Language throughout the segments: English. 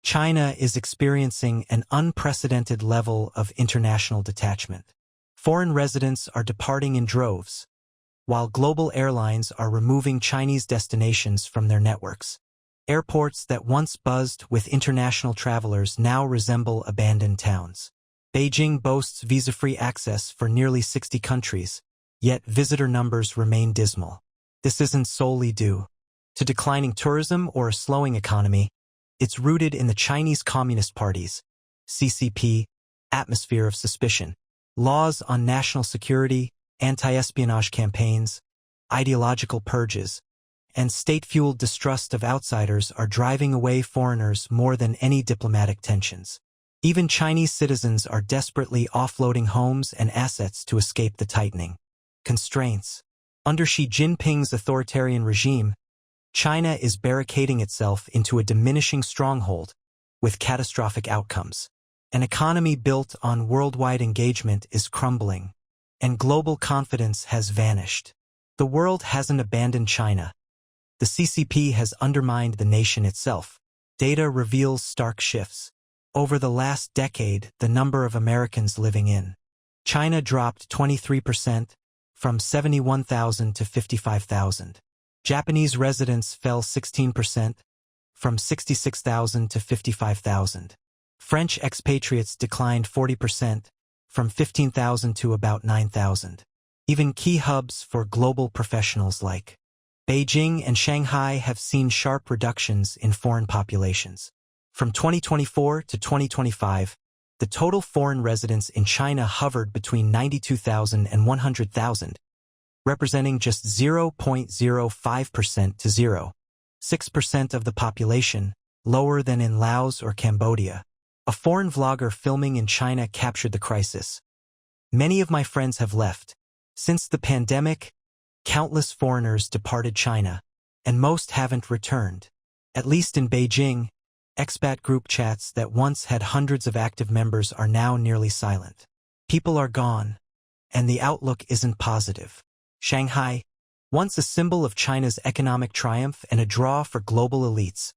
China is experiencing an unprecedented level of international detachment. Foreign residents are departing in droves, while global airlines are removing Chinese destinations from their networks. Airports that once buzzed with international travelers now resemble abandoned towns. Beijing boasts visa-free access for nearly 60 countries, yet visitor numbers remain dismal. This isn't solely due to declining tourism or a slowing economy. It's rooted in the Chinese Communist Party's CCP atmosphere of suspicion. Laws on national security, anti-espionage campaigns, ideological purges, and state-fueled distrust of outsiders are driving away foreigners more than any diplomatic tensions. Even Chinese citizens are desperately offloading homes and assets to escape the tightening constraints. Under Xi Jinping's authoritarian regime, China is barricading itself into a diminishing stronghold with catastrophic outcomes. An economy built on worldwide engagement is crumbling, and global confidence has vanished. The world hasn't abandoned China. The CCP has undermined the nation itself. Data reveals stark shifts. Over the last decade, the number of Americans living in China dropped 23%, from 71,000 to 55,000. Japanese residents fell 16%, from 66,000 to 55,000. French expatriates declined 40%, from 15,000 to about 9,000. Even key hubs for global professionals like Beijing and Shanghai have seen sharp reductions in foreign populations. From 2024 to 2025, the total foreign residents in China hovered between 92,000 and 100,000, representing just 0.05% to 0.6% of the population, lower than in Laos or Cambodia. A foreign vlogger filming in China captured the crisis. Many of my friends have left. Since the pandemic, countless foreigners departed China, and most haven't returned. At least in Beijing, expat group chats that once had hundreds of active members are now nearly silent. People are gone, and the outlook isn't positive. Shanghai, once a symbol of China's economic triumph and a draw for global elites,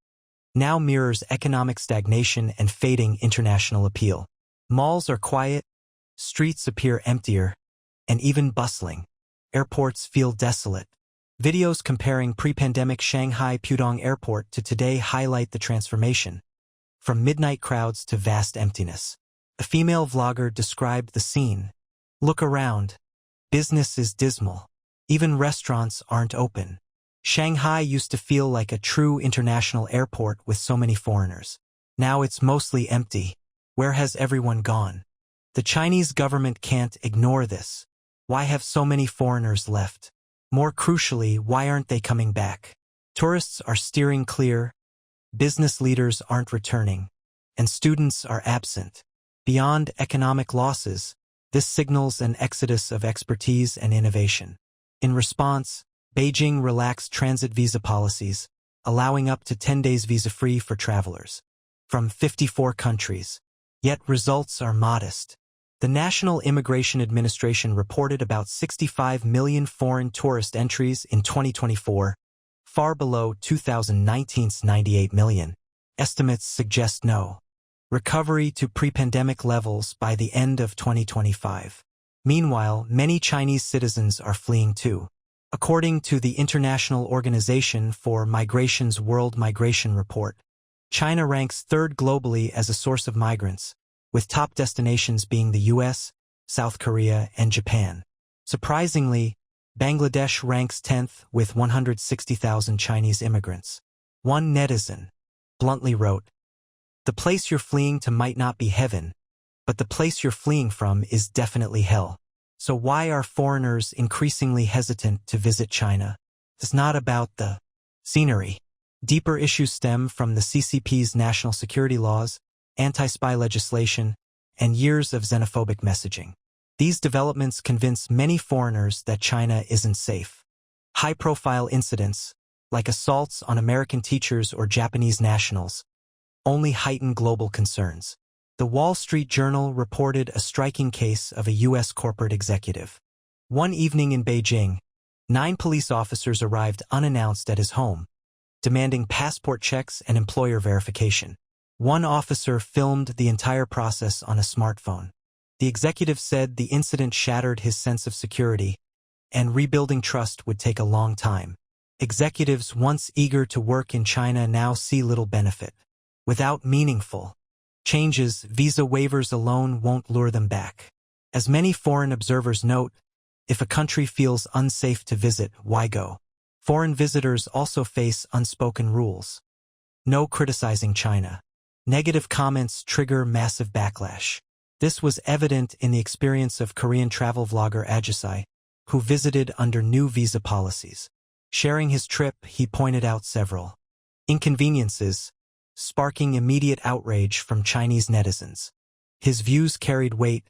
now mirrors economic stagnation and fading international appeal. Malls are quiet, streets appear emptier, and even bustling. Airports feel desolate. Videos comparing pre-pandemic Shanghai Pudong Airport to today highlight the transformation, from midnight crowds to vast emptiness. A female vlogger described the scene. Look around. Business is dismal. Even restaurants aren't open. Shanghai used to feel like a true international airport with so many foreigners. Now it's mostly empty. Where has everyone gone? The Chinese government can't ignore this. Why have so many foreigners left? More crucially, why aren't they coming back? Tourists are steering clear, business leaders aren't returning, and students are absent. Beyond economic losses, this signals an exodus of expertise and innovation. In response, Beijing relaxed transit visa policies, allowing up to 10 days visa-free for travelers from 54 countries. Yet results are modest. The National Immigration Administration reported about 65 million foreign tourist entries in 2024, far below 2019's 98 million. Estimates suggest no recovery to pre-pandemic levels by the end of 2025. Meanwhile, many Chinese citizens are fleeing too. According to the International Organization for Migration's World Migration Report, China ranks third globally as a source of migrants, with top destinations being the US, South Korea, and Japan. Surprisingly, Bangladesh ranks 10th with 160,000 Chinese immigrants. One netizen bluntly wrote, "The place you're fleeing to might not be heaven, but the place you're fleeing from is definitely hell." So why are foreigners increasingly hesitant to visit China? It's not about the scenery. Deeper issues stem from the CCP's national security laws, anti-spy legislation, and years of xenophobic messaging. These developments convince many foreigners that China isn't safe. High-profile incidents, like assaults on American teachers or Japanese nationals, only heighten global concerns. The Wall Street Journal reported a striking case of a U.S. corporate executive. One evening in Beijing, 9 police officers arrived unannounced at his home, demanding passport checks and employer verification. One officer filmed the entire process on a smartphone. The executive said the incident shattered his sense of security, and rebuilding trust would take a long time. Executives once eager to work in China now see little benefit. Without meaningful changes, visa waivers alone won't lure them back. As many foreign observers note, if a country feels unsafe to visit, why go? Foreign visitors also face unspoken rules. No criticizing China. Negative comments trigger massive backlash. This was evident in the experience of Korean travel vlogger Ajisai, who visited under new visa policies. Sharing his trip, he pointed out several inconveniences, sparking immediate outrage from Chinese netizens. His views carried weight.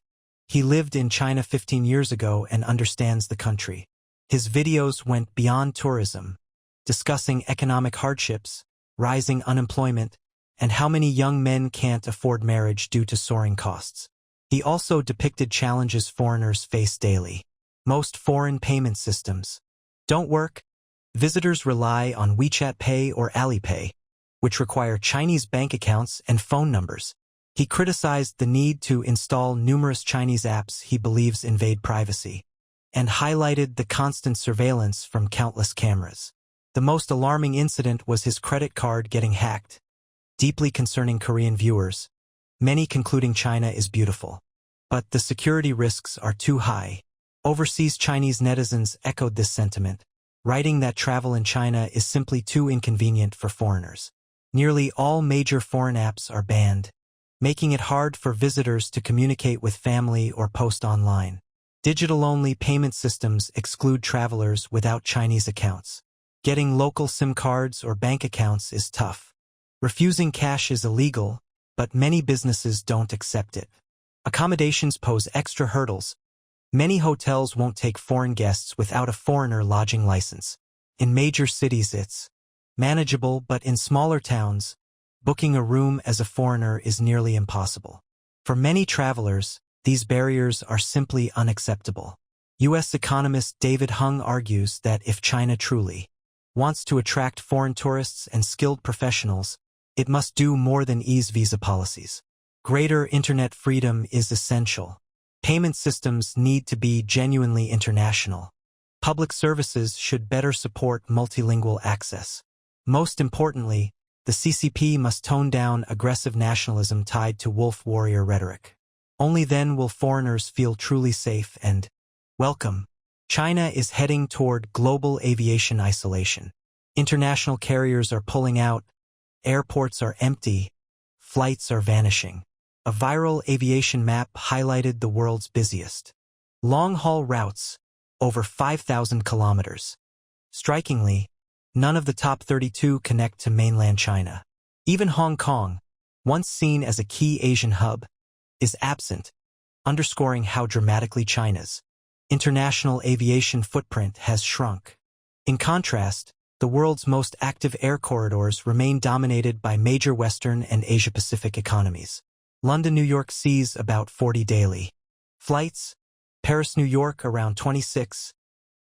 He lived in China 15 years ago and understands the country. His videos went beyond tourism, discussing economic hardships, rising unemployment, and how many young men can't afford marriage due to soaring costs. He also depicted challenges foreigners face daily. Most foreign payment systems don't work. Visitors rely on WeChat Pay or Alipay, which require Chinese bank accounts and phone numbers. He criticized the need to install numerous Chinese apps he believes invade privacy, and highlighted the constant surveillance from countless cameras. The most alarming incident was his credit card getting hacked, deeply concerning Korean viewers, many concluding China is beautiful. But the security risks are too high. Overseas Chinese netizens echoed this sentiment, writing that travel in China is simply too inconvenient for foreigners. Nearly all major foreign apps are banned, making it hard for visitors to communicate with family or post online. Digital-only payment systems exclude travelers without Chinese accounts. Getting local SIM cards or bank accounts is tough. Refusing cash is illegal, but many businesses don't accept it. Accommodations pose extra hurdles. Many hotels won't take foreign guests without a foreigner lodging license. In major cities it's manageable, but in smaller towns, booking a room as a foreigner is nearly impossible. For many travelers, these barriers are simply unacceptable. U.S. economist David Hung argues that if China truly wants to attract foreign tourists and skilled professionals, it must do more than ease visa policies. Greater internet freedom is essential. Payment systems need to be genuinely international. Public services should better support multilingual access. Most importantly, the CCP must tone down aggressive nationalism tied to wolf warrior rhetoric. Only then will foreigners feel truly safe and welcome. China is heading toward global aviation isolation. International carriers are pulling out, airports are empty, flights are vanishing. A viral aviation map highlighted the world's busiest long-haul routes, over 5,000 kilometers. Strikingly, none of the top 32 connect to mainland China. Even Hong Kong, once seen as a key Asian hub, is absent, underscoring how dramatically China's international aviation footprint has shrunk. In contrast, the world's most active air corridors remain dominated by major Western and Asia-Pacific economies. London-New York sees about 40 daily flights, Paris-New York around 26,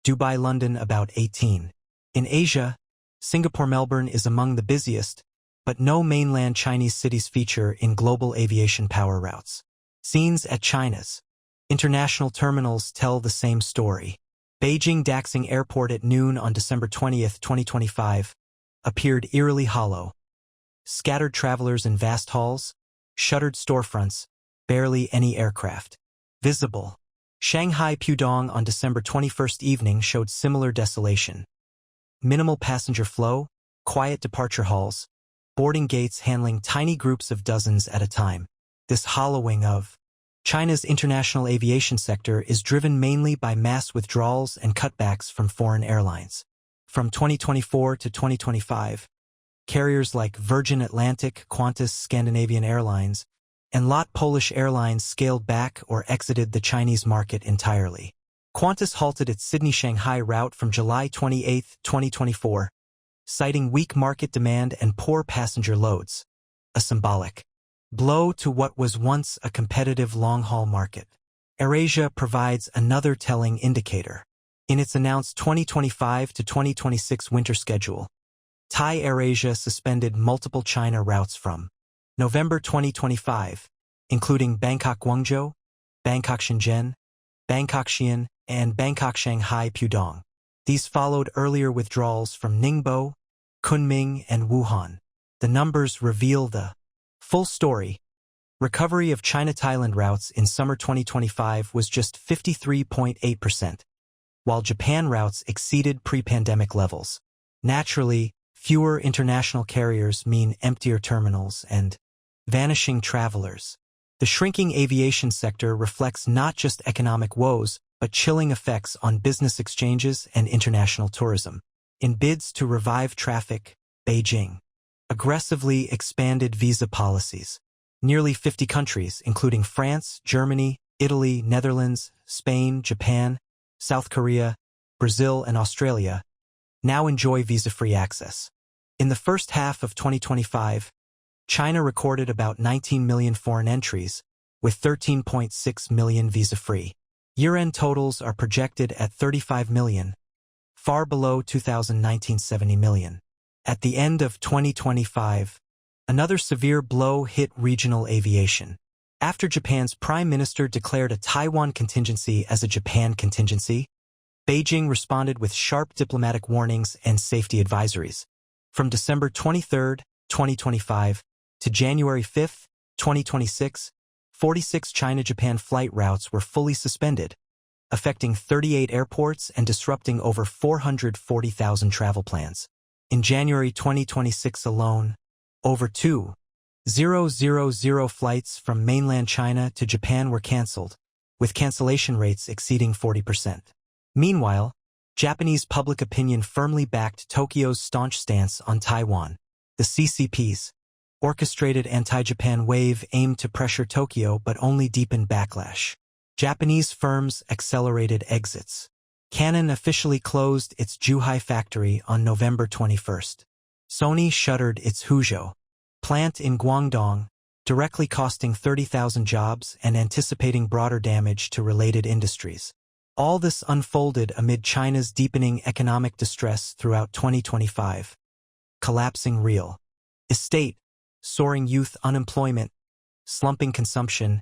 Dubai-London about 18. In Asia, Singapore-Melbourne is among the busiest, but no mainland Chinese cities feature in global aviation power routes. Scenes at China's international terminals tell the same story. Beijing Daxing Airport at noon on December 20, 2025, appeared eerily hollow. Scattered travelers in vast halls, shuttered storefronts, barely any aircraft visible. Shanghai Pudong on December 21st evening showed similar desolation. Minimal passenger flow, quiet departure halls, boarding gates handling tiny groups of dozens at a time. This hollowing of China's international aviation sector is driven mainly by mass withdrawals and cutbacks from foreign airlines. From 2024 to 2025, carriers like Virgin Atlantic, Qantas, Scandinavian Airlines, and LOT Polish Airlines scaled back or exited the Chinese market entirely. Qantas halted its Sydney-Shanghai route from July 28, 2024, citing weak market demand and poor passenger loads, a symbolic blow to what was once a competitive long-haul market. AirAsia provides another telling indicator. In its announced 2025 to 2026 winter schedule, Thai AirAsia suspended multiple China routes from November 2025, including Bangkok Guangzhou, Bangkok Shenzhen, Bangkok Xi'an, and Bangkok Shanghai Pudong. These followed earlier withdrawals from Ningbo, Kunming, and Wuhan. The numbers reveal the full story. Recovery of China-Thailand routes in summer 2025 was just 53.8%, while Japan routes exceeded pre-pandemic levels. Naturally, fewer international carriers mean emptier terminals and vanishing travelers. The shrinking aviation sector reflects not just economic woes, but chilling effects on business exchanges and international tourism. In bids to revive traffic, Beijing aggressively expanded visa policies. Nearly 50 countries, including France, Germany, Italy, Netherlands, Spain, Japan, South Korea, Brazil, and Australia, now enjoy visa-free access. In the first half of 2025, China recorded about 19 million foreign entries, with 13.6 million visa-free. Year-end totals are projected at 35 million, far below 2019's 70 million. At the end of 2025, another severe blow hit regional aviation. After Japan's prime minister declared a Taiwan contingency as a Japan contingency, Beijing responded with sharp diplomatic warnings and safety advisories. From December 23, 2025, to January 5, 2026, 46 China-Japan flight routes were fully suspended, affecting 38 airports and disrupting over 440,000 travel plans. In January 2026 alone, over 2,000 flights from mainland China to Japan were canceled, with cancellation rates exceeding 40%. Meanwhile, Japanese public opinion firmly backed Tokyo's staunch stance on Taiwan. The CCP's orchestrated anti-Japan wave aimed to pressure Tokyo but only deepened backlash. Japanese firms accelerated exits. Canon officially closed its Zhuhai factory on November 21. Sony shuttered its Huzhou plant in Guangdong, directly costing 30,000 jobs and anticipating broader damage to related industries. All this unfolded amid China's deepening economic distress throughout 2025. Collapsing real estate, soaring youth unemployment, slumping consumption,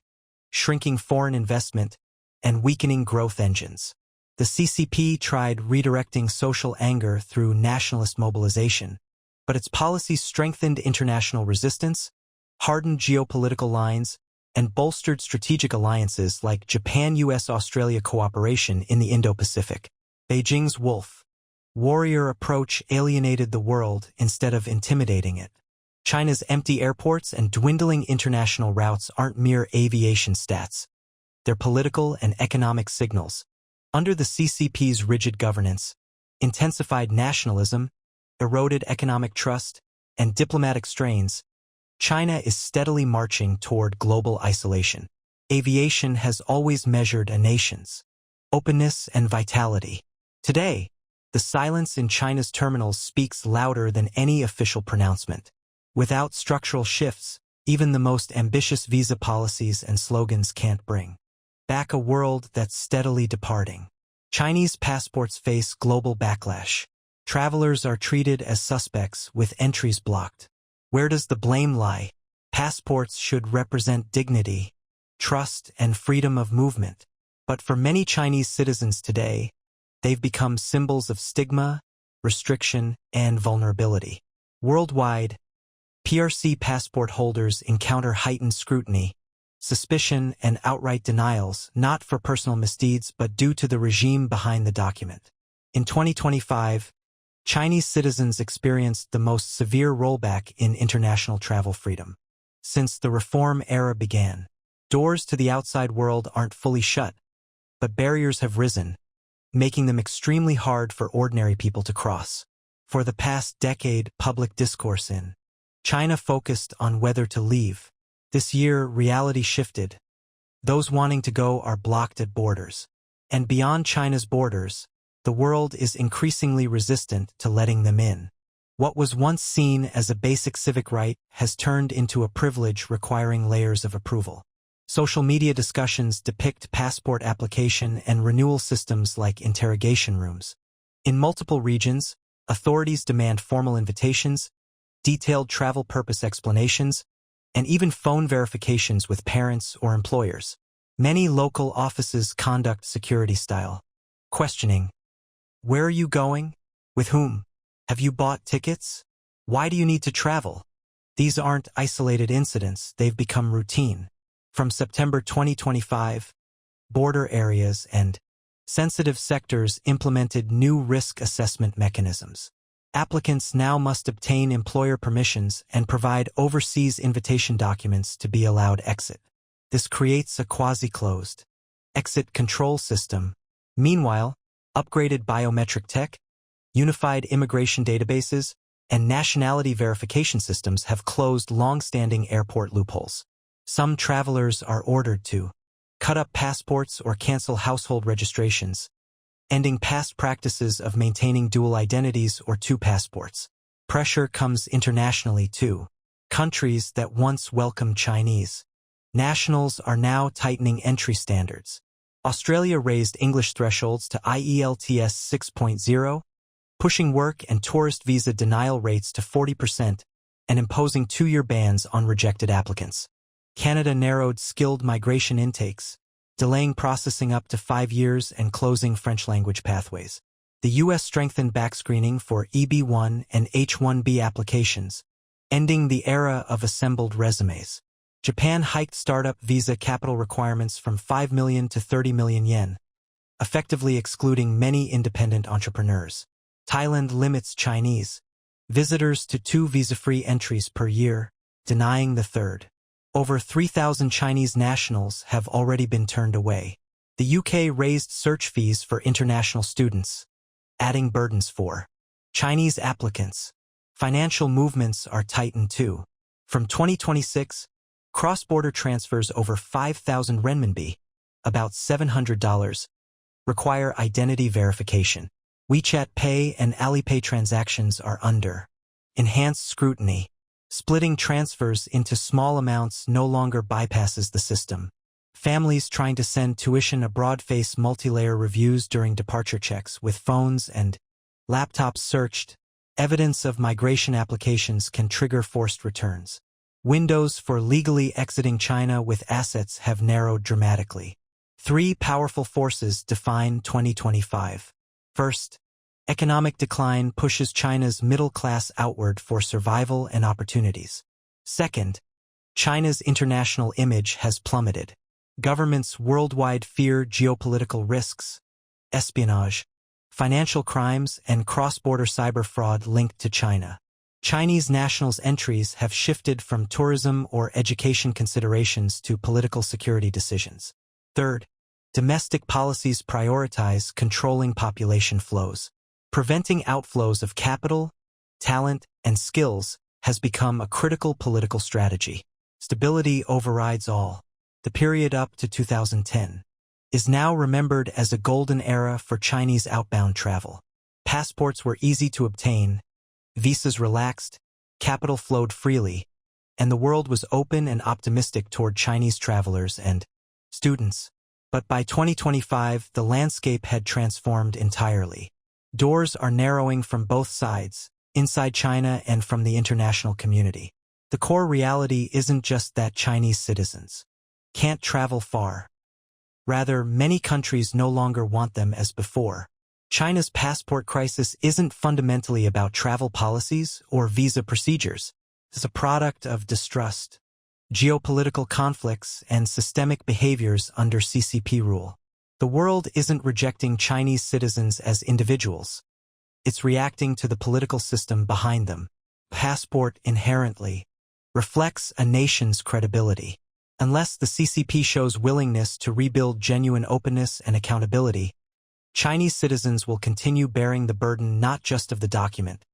shrinking foreign investment, and weakening growth engines. The CCP tried redirecting social anger through nationalist mobilization, but its policies strengthened international resistance, hardened geopolitical lines, and bolstered strategic alliances like Japan-US-Australia cooperation in the Indo-Pacific. Beijing's wolf warrior approach alienated the world instead of intimidating it. China's empty airports and dwindling international routes aren't mere aviation stats. They're political and economic signals. Under the CCP's rigid governance, intensified nationalism, eroded economic trust, and diplomatic strains, China is steadily marching toward global isolation. Aviation has always measured a nation's openness and vitality. Today, the silence in China's terminals speaks louder than any official pronouncement. Without structural shifts, even the most ambitious visa policies and slogans can't bring back a world that's steadily departing. Chinese passports face global backlash. Travelers are treated as suspects with entries blocked. Where does the blame lie? Passports should represent dignity, trust, and freedom of movement. But for many Chinese citizens today, they've become symbols of stigma, restriction, and vulnerability. Worldwide, PRC passport holders encounter heightened scrutiny, suspicion, and outright denials, not for personal misdeeds but due to the regime behind the document. In 2025, Chinese citizens experienced the most severe rollback in international travel freedom since the reform era began. Doors to the outside world aren't fully shut, but barriers have risen, making them extremely hard for ordinary people to cross. For the past decade, public discourse in China focused on whether to leave. This year, reality shifted. Those wanting to go are blocked at borders. And beyond China's borders, the world is increasingly resistant to letting them in. What was once seen as a basic civic right has turned into a privilege requiring layers of approval. Social media discussions depict passport application and renewal systems like interrogation rooms. In multiple regions, authorities demand formal invitations, detailed travel purpose explanations, and even phone verifications with parents or employers. Many local offices conduct security-style questioning. Where are you going? With whom? Have you bought tickets? Why do you need to travel? These aren't isolated incidents, they've become routine. From September 2025, border areas and sensitive sectors implemented new risk assessment mechanisms. Applicants now must obtain employer permissions and provide overseas invitation documents to be allowed exit. This creates a quasi-closed exit control system. Meanwhile, upgraded biometric tech, unified immigration databases, and nationality verification systems have closed long-standing airport loopholes. Some travelers are ordered to cut up passports or cancel household registrations, ending past practices of maintaining dual identities or two passports. Pressure comes internationally too. Countries that once welcomed Chinese nationals are now tightening entry standards. Australia raised English thresholds to IELTS 6.0, pushing work and tourist visa denial rates to 40% and imposing 2-year bans on rejected applicants. Canada narrowed skilled migration intakes, delaying processing up to 5 years and closing French language pathways. The U.S. strengthened backscreening for EB1 and H-1B applications, ending the era of assembled resumes. Japan hiked startup visa capital requirements from 5 million to 30 million yen, effectively excluding many independent entrepreneurs. Thailand limits Chinese visitors to 2 visa-free entries per year, denying the third. Over 3,000 Chinese nationals have already been turned away. The UK raised search fees for international students, adding burdens for Chinese applicants. Financial movements are tightened too. From 2026, cross-border transfers over 5,000 renminbi, about $700, require identity verification. WeChat Pay and Alipay transactions are under enhanced scrutiny. Splitting transfers into small amounts no longer bypasses the system. Families trying to send tuition abroad face multi-layer reviews during departure checks with phones and laptops searched. Evidence of migration applications can trigger forced returns. Windows for legally exiting China with assets have narrowed dramatically. 3 powerful forces define 2025. First, economic decline pushes China's middle class outward for survival and opportunities. Second, China's international image has plummeted. Governments worldwide fear geopolitical risks, espionage, financial crimes, and cross-border cyber fraud linked to China. Chinese nationals' entries have shifted from tourism or education considerations to political security decisions. Third, domestic policies prioritize controlling population flows. Preventing outflows of capital, talent, and skills has become a critical political strategy. Stability overrides all. The period up to 2010 is now remembered as a golden era for Chinese outbound travel. Passports were easy to obtain, visas relaxed, capital flowed freely, and the world was open and optimistic toward Chinese travelers and students. But by 2025, the landscape had transformed entirely. Doors are narrowing from both sides, inside China and from the international community. The core reality isn't just that Chinese citizens can't travel far. Rather, many countries no longer want them as before. China's passport crisis isn't fundamentally about travel policies or visa procedures. It's a product of distrust, geopolitical conflicts, and systemic behaviors under CCP rule. The world isn't rejecting Chinese citizens as individuals. It's reacting to the political system behind them. Passport inherently reflects a nation's credibility. Unless the CCP shows willingness to rebuild genuine openness and accountability, Chinese citizens will continue bearing the burden not just of the document,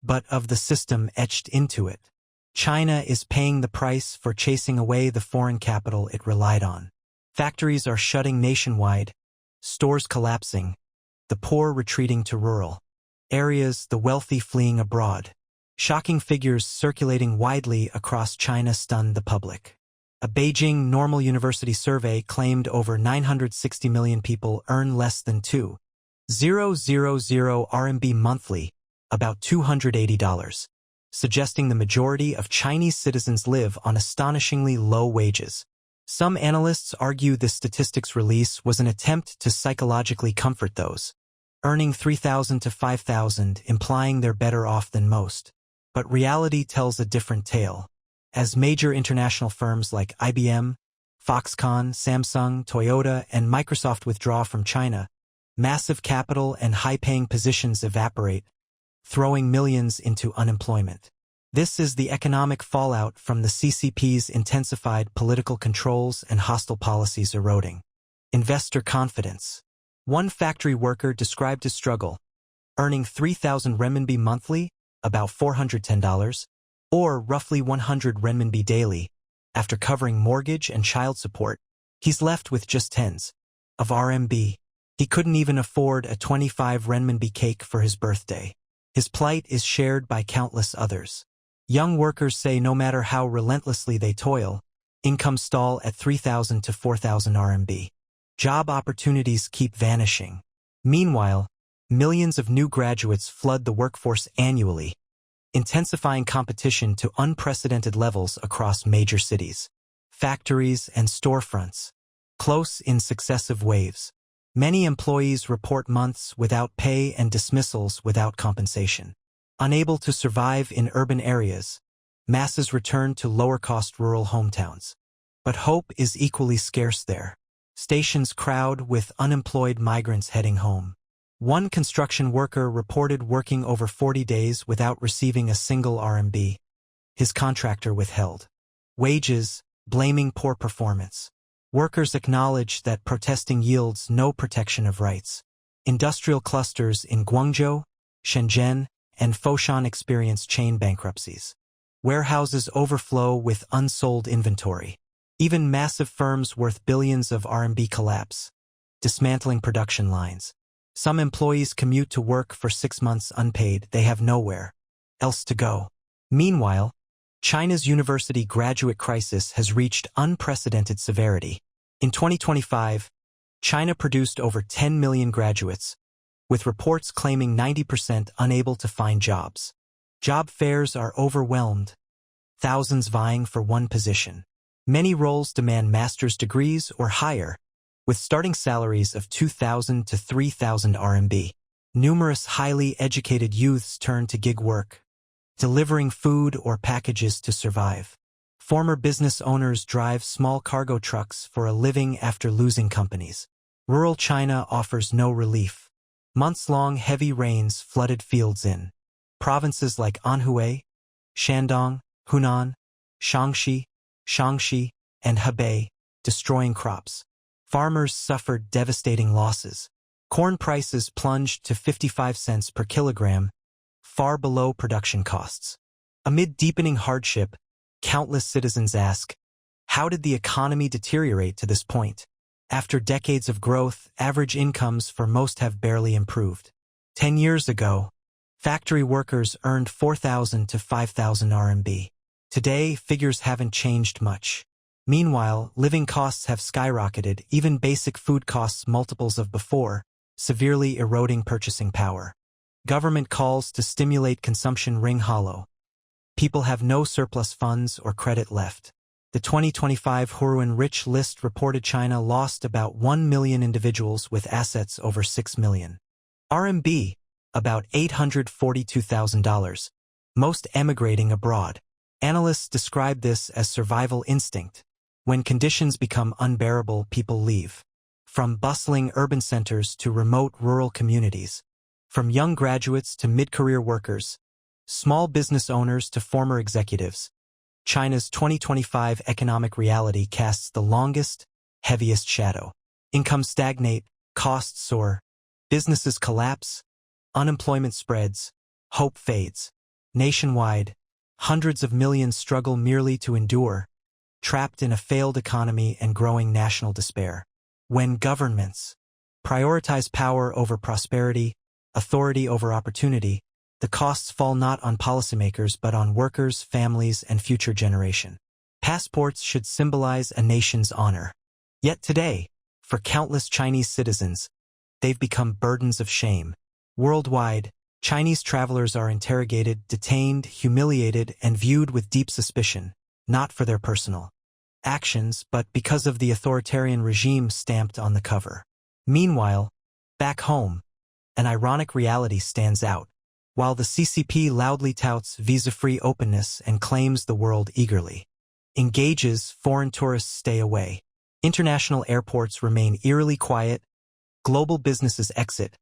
but of the system etched into it. China is paying the price for chasing away the foreign capital it relied on. Factories are shutting nationwide, stores collapsing, the poor retreating to rural areas, the wealthy fleeing abroad. Shocking figures circulating widely across China stunned the public. A Beijing Normal University survey claimed over 960 million people earn less than 2,000 RMB monthly, about $280. suggesting the majority of Chinese citizens live on astonishingly low wages. Some analysts argue this statistics release was an attempt to psychologically comfort those earning $3,000 to $5,000, implying they're better off than most. But reality tells a different tale. As major international firms like IBM, Foxconn, Samsung, Toyota, and Microsoft withdraw from China, massive capital and high-paying positions evaporate, throwing millions into unemployment. This is the economic fallout from the CCP's intensified political controls and hostile policies eroding investor confidence. One factory worker described his struggle, earning 3,000 renminbi monthly, about $410, or roughly 100 renminbi daily. After covering mortgage and child support, he's left with just tens of RMB. He couldn't even afford a 25 renminbi cake for his birthday. His plight is shared by countless others. Young workers say no matter how relentlessly they toil, incomes stall at 3,000 to 4,000 RMB. Job opportunities keep vanishing. Meanwhile, millions of new graduates flood the workforce annually, intensifying competition to unprecedented levels across major cities. Factories and storefronts, close in successive waves. Many employees report months without pay and dismissals without compensation. Unable to survive in urban areas, masses return to lower-cost rural hometowns. But hope is equally scarce there. Stations crowd with unemployed migrants heading home. One construction worker reported working over 40 days without receiving a single RMB. His contractor withheld wages, blaming poor performance. Workers acknowledge that protesting yields no protection of rights. Industrial clusters in Guangzhou, Shenzhen, and Foshan experience chain bankruptcies. Warehouses overflow with unsold inventory. Even massive firms worth billions of RMB collapse, dismantling production lines. Some employees commute to work for 6 months unpaid. They have nowhere else to go. Meanwhile, China's university graduate crisis has reached unprecedented severity. In 2025, China produced over 10 million graduates, with reports claiming 90% unable to find jobs. Job fairs are overwhelmed, thousands vying for one position. Many roles demand master's degrees or higher, with starting salaries of 2,000 to 3,000 RMB. Numerous highly educated youths turn to gig work, delivering food or packages to survive. Former business owners drive small cargo trucks for a living after losing companies. Rural China offers no relief. Months-long heavy rains flooded fields in provinces like Anhui, Shandong, Hunan, Shaanxi, and Hebei, destroying crops. Farmers suffered devastating losses. Corn prices plunged to 55 cents per kilogram, far below production costs. Amid deepening hardship, countless citizens ask, how did the economy deteriorate to this point? After decades of growth, average incomes for most have barely improved. 10 years ago, factory workers earned 4,000 to 5,000 RMB. Today, figures haven't changed much. Meanwhile, living costs have skyrocketed, even basic food costs multiples of before, severely eroding purchasing power. Government calls to stimulate consumption ring hollow. People have no surplus funds or credit left. The 2025 Hurun Rich List reported China lost about 1 million individuals with assets over 6 million RMB, about $842,000, most emigrating abroad. Analysts describe this as survival instinct. When conditions become unbearable, people leave. From bustling urban centers to remote rural communities, from young graduates to mid-career workers, small business owners to former executives, China's 2025 economic reality casts the longest, heaviest shadow. Incomes stagnate, costs soar, businesses collapse, unemployment spreads, hope fades. Nationwide, hundreds of millions struggle merely to endure, trapped in a failed economy and growing national despair. When governments prioritize power over prosperity, authority over opportunity, the costs fall not on policymakers but on workers, families, and future generation. Passports should symbolize a nation's honor. Yet today, for countless Chinese citizens, they've become burdens of shame. Worldwide, Chinese travelers are interrogated, detained, humiliated, and viewed with deep suspicion, not for their personal actions, but because of the authoritarian regime stamped on the cover. Meanwhile, back home, an ironic reality stands out. While the CCP loudly touts visa-free openness and claims the world eagerly engages, foreign tourists stay away. International airports remain eerily quiet, global businesses exit,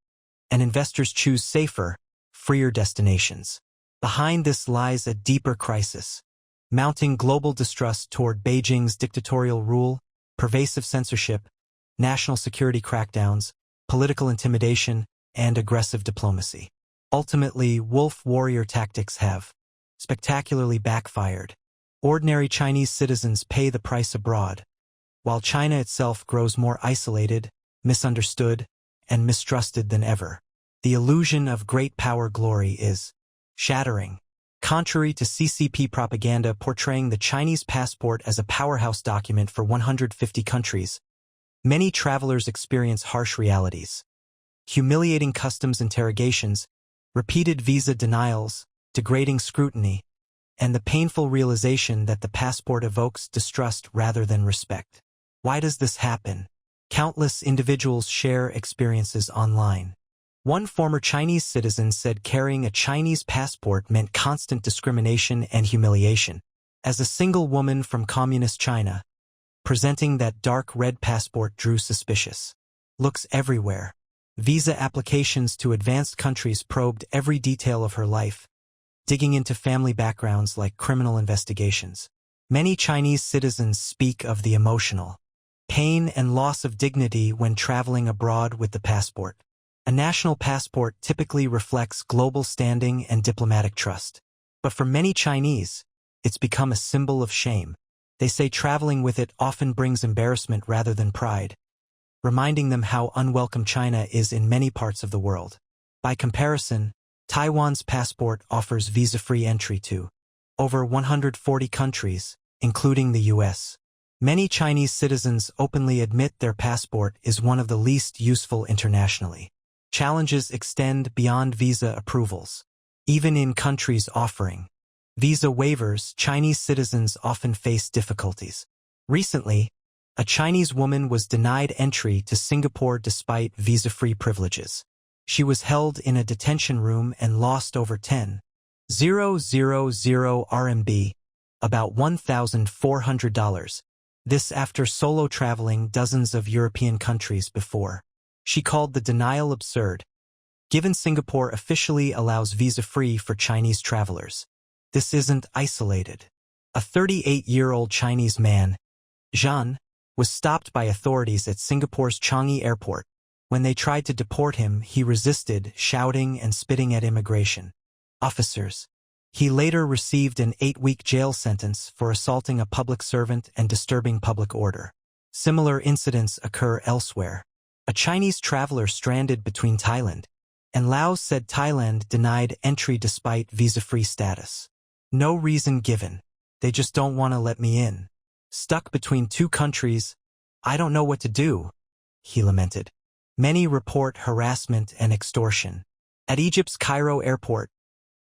and investors choose safer, freer destinations. Behind this lies a deeper crisis: mounting global distrust toward Beijing's dictatorial rule, pervasive censorship, national security crackdowns, political intimidation, and aggressive diplomacy. Ultimately, wolf warrior tactics have spectacularly backfired. Ordinary Chinese citizens pay the price abroad, while China itself grows more isolated, misunderstood, and mistrusted than ever. The illusion of great power glory is shattering. Contrary to CCP propaganda portraying the Chinese passport as a powerhouse document for 150 countries, many travelers experience harsh realities: humiliating customs interrogations, repeated visa denials, degrading scrutiny, and the painful realization that the passport evokes distrust rather than respect. Why does this happen? Countless individuals share experiences online. One former Chinese citizen said carrying a Chinese passport meant constant discrimination and humiliation. As a single woman from communist China, presenting that dark red passport drew suspicious looks everywhere. Visa applications to advanced countries probed every detail of her life, digging into family backgrounds like criminal investigations. Many Chinese citizens speak of the emotional pain and loss of dignity when traveling abroad with the passport. A national passport typically reflects global standing and diplomatic trust. But for many Chinese, it's become a symbol of shame. They say traveling with it often brings embarrassment rather than pride, reminding them how unwelcome China is in many parts of the world. By comparison, Taiwan's passport offers visa-free entry to over 140 countries, including the U.S. Many Chinese citizens openly admit their passport is one of the least useful internationally. Challenges extend beyond visa approvals. Even in countries offering visa waivers, Chinese citizens often face difficulties. Recently, a Chinese woman was denied entry to Singapore despite visa-free privileges. She was held in a detention room and lost over 10,000 RMB, about $1,400. This after solo traveling dozens of European countries before. She called the denial absurd, given Singapore officially allows visa-free for Chinese travelers. This isn't isolated. A 38-year-old Chinese man, Zhan, was stopped by authorities at Singapore's Changi Airport. When they tried to deport him, he resisted, shouting and spitting at immigration officers. He later received an 8-week jail sentence for assaulting a public servant and disturbing public order. Similar incidents occur elsewhere. A Chinese traveler stranded between Thailand and Laos said Thailand denied entry despite visa-free status. No reason given. They just don't want to let me in. Stuck between two countries, I don't know what to do, he lamented. Many report harassment and extortion. At Egypt's Cairo airport,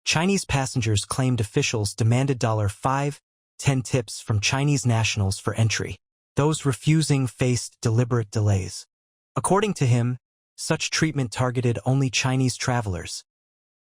Chinese passengers claimed officials demanded $5.10 tips from Chinese nationals for entry. Those refusing faced deliberate delays. According to him, such treatment targeted only Chinese travelers.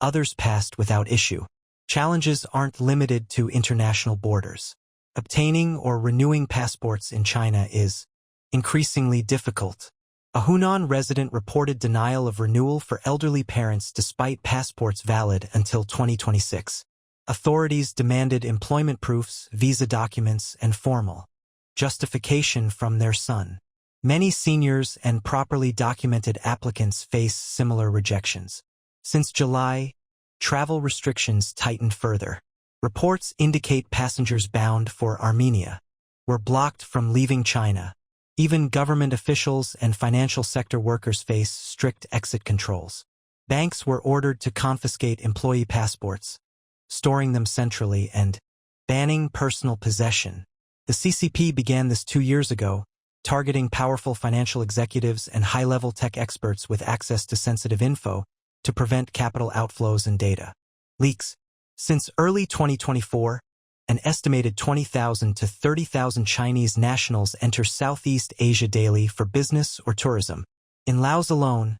Others passed without issue. Challenges aren't limited to international borders. Obtaining or renewing passports in China is increasingly difficult. A Hunan resident reported denial of renewal for elderly parents despite passports valid until 2026. Authorities demanded employment proofs, visa documents, and formal justification from their son. Many seniors and properly documented applicants face similar rejections. Since July, travel restrictions tightened further. Reports indicate passengers bound for Armenia were blocked from leaving China. Even government officials and financial sector workers face strict exit controls. Banks were ordered to confiscate employee passports, storing them centrally, and banning personal possession. The CCP began this 2 years ago, targeting powerful financial executives and high-level tech experts with access to sensitive info, to prevent capital outflows and data leaks. Since early 2024, an estimated 20,000 to 30,000 Chinese nationals enter Southeast Asia daily for business or tourism. In Laos alone,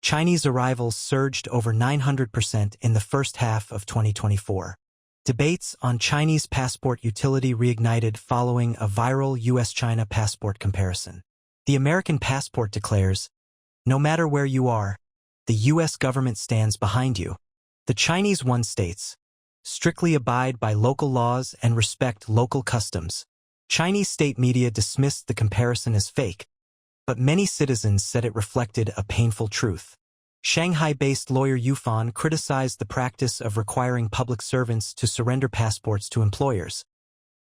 Chinese arrivals surged over 900% in the first half of 2024. Debates on Chinese passport utility reignited following a viral US-China passport comparison. The American passport declares, "No matter where you are, the US government stands behind you." The Chinese one states, "Strictly abide by local laws and respect local customs." Chinese state media dismissed the comparison as fake, but many citizens said it reflected a painful truth. Shanghai-based lawyer Yufan criticized the practice of requiring public servants to surrender passports to employers,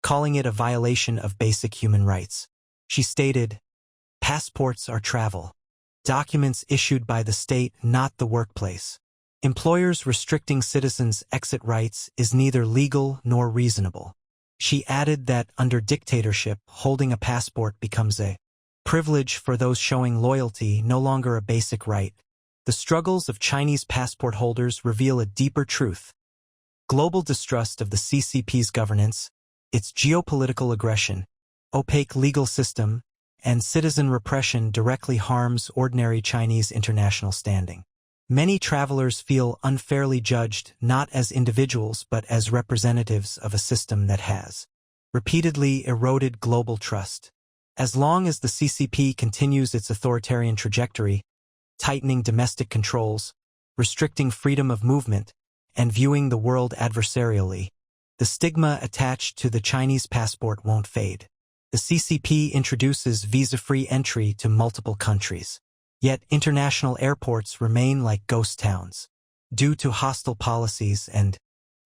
calling it a violation of basic human rights. She stated, "Passports are travel documents issued by the state, not the workplace. Employers restricting citizens' exit rights is neither legal nor reasonable." She added that under dictatorship, holding a passport becomes a privilege for those showing loyalty, no longer a basic right. The struggles of Chinese passport holders reveal a deeper truth. Global distrust of the CCP's governance, its geopolitical aggression, opaque legal system, and citizen repression directly harms ordinary Chinese international standing. Many travelers feel unfairly judged not as individuals but as representatives of a system that has repeatedly eroded global trust. As long as the CCP continues its authoritarian trajectory, tightening domestic controls, restricting freedom of movement, and viewing the world adversarially, the stigma attached to the Chinese passport won't fade. The CCP introduces visa-free entry to multiple countries. Yet international airports remain like ghost towns. Due to hostile policies and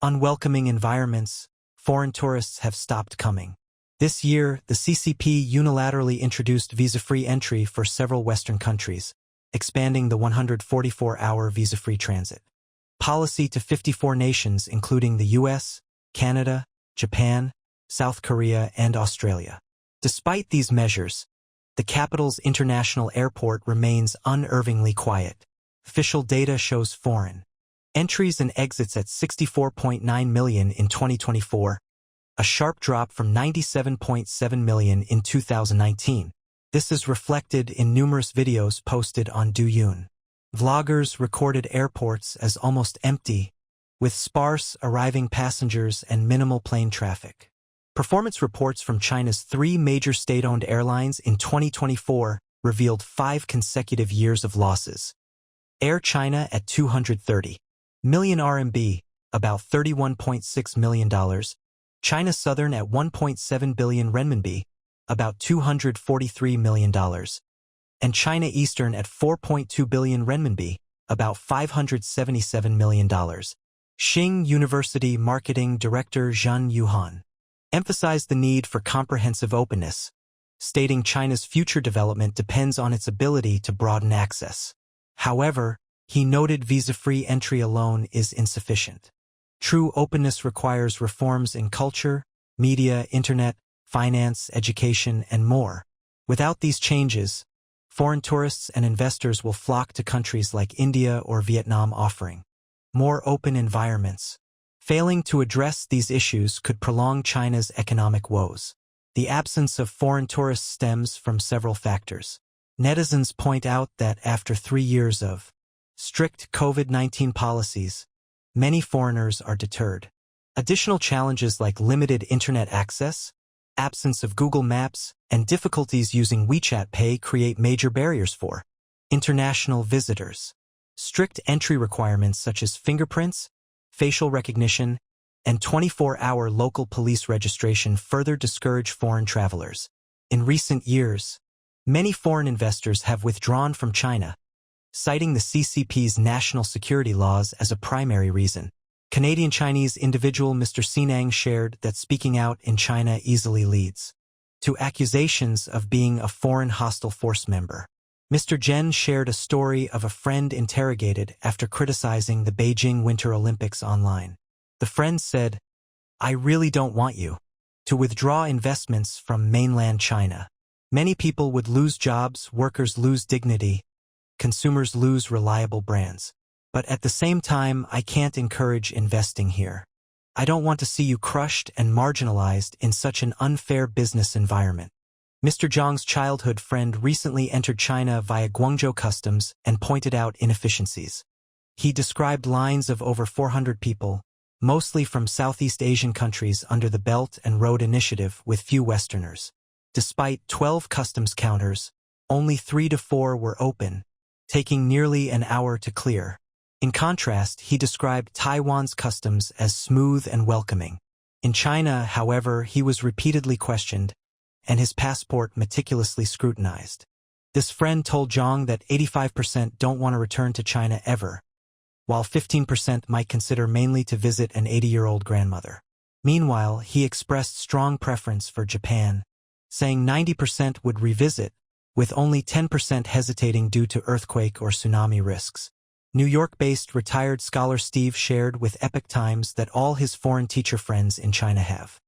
unwelcoming environments, foreign tourists have stopped coming. This year, the CCP unilaterally introduced visa-free entry for several Western countries, expanding the 144-hour visa-free transit policy to 54 nations including the US, Canada, Japan, South Korea, and Australia. Despite these measures, the capital's international airport remains unnervingly quiet. Official data shows foreign entries and exits at 64.9 million in 2024, a sharp drop from 97.7 million in 2019. This is reflected in numerous videos posted on Douyin. Vloggers recorded airports as almost empty, with sparse arriving passengers and minimal plane traffic. Performance reports from China's 3 major state-owned airlines in 2024 revealed 5 consecutive years of losses. Air China at 230 million RMB, about $31.6 million, China Southern at 1.7 billion renminbi, about $243 million, and China Eastern at 4.2 billion renminbi, about $577 million. Xing University Marketing Director Zhang Yuhan emphasized the need for comprehensive openness, stating China's future development depends on its ability to broaden access. However, he noted visa-free entry alone is insufficient. True openness requires reforms in culture, media, internet, finance, education, and more. Without these changes, foreign tourists and investors will flock to countries like India or Vietnam offering more open environments. Failing to address these issues could prolong China's economic woes. The absence of foreign tourists stems from several factors. Netizens point out that after 3 years of strict COVID-19 policies, many foreigners are deterred. Additional challenges like limited internet access, absence of Google Maps, and difficulties using WeChat Pay create major barriers for international visitors. Strict entry requirements such as fingerprints, facial recognition, and 24-hour local police registration further discourage foreign travelers. In recent years, many foreign investors have withdrawn from China, citing the CCP's national security laws as a primary reason. Canadian-Chinese individual Mr. Sinang shared that speaking out in China easily leads to accusations of being a foreign hostile force member. Mr. Zhen shared a story of a friend interrogated after criticizing the Beijing Winter Olympics online. The friend said, "I really don't want you to withdraw investments from mainland China. Many people would lose jobs, workers lose dignity, consumers lose reliable brands." But at the same time, I can't encourage investing here. I don't want to see you crushed and marginalized in such an unfair business environment. Mr. Zhang's childhood friend recently entered China via Guangzhou customs and pointed out inefficiencies. He described lines of over 400 people, mostly from Southeast Asian countries under the Belt and Road Initiative with few Westerners. Despite 12 customs counters, only 3 to 4 were open, taking nearly an hour to clear. In contrast, he described Taiwan's customs as smooth and welcoming. In China, however, he was repeatedly questioned, and his passport meticulously scrutinized. This friend told Zhang that 85% don't want to return to China ever, while 15% might consider mainly to visit an 80-year-old grandmother. Meanwhile, he expressed strong preference for Japan, saying 90% would revisit, with only 10% hesitating due to earthquake or tsunami risks. New York-based retired scholar Steve shared with Epoch Times that all his foreign teacher friends in China have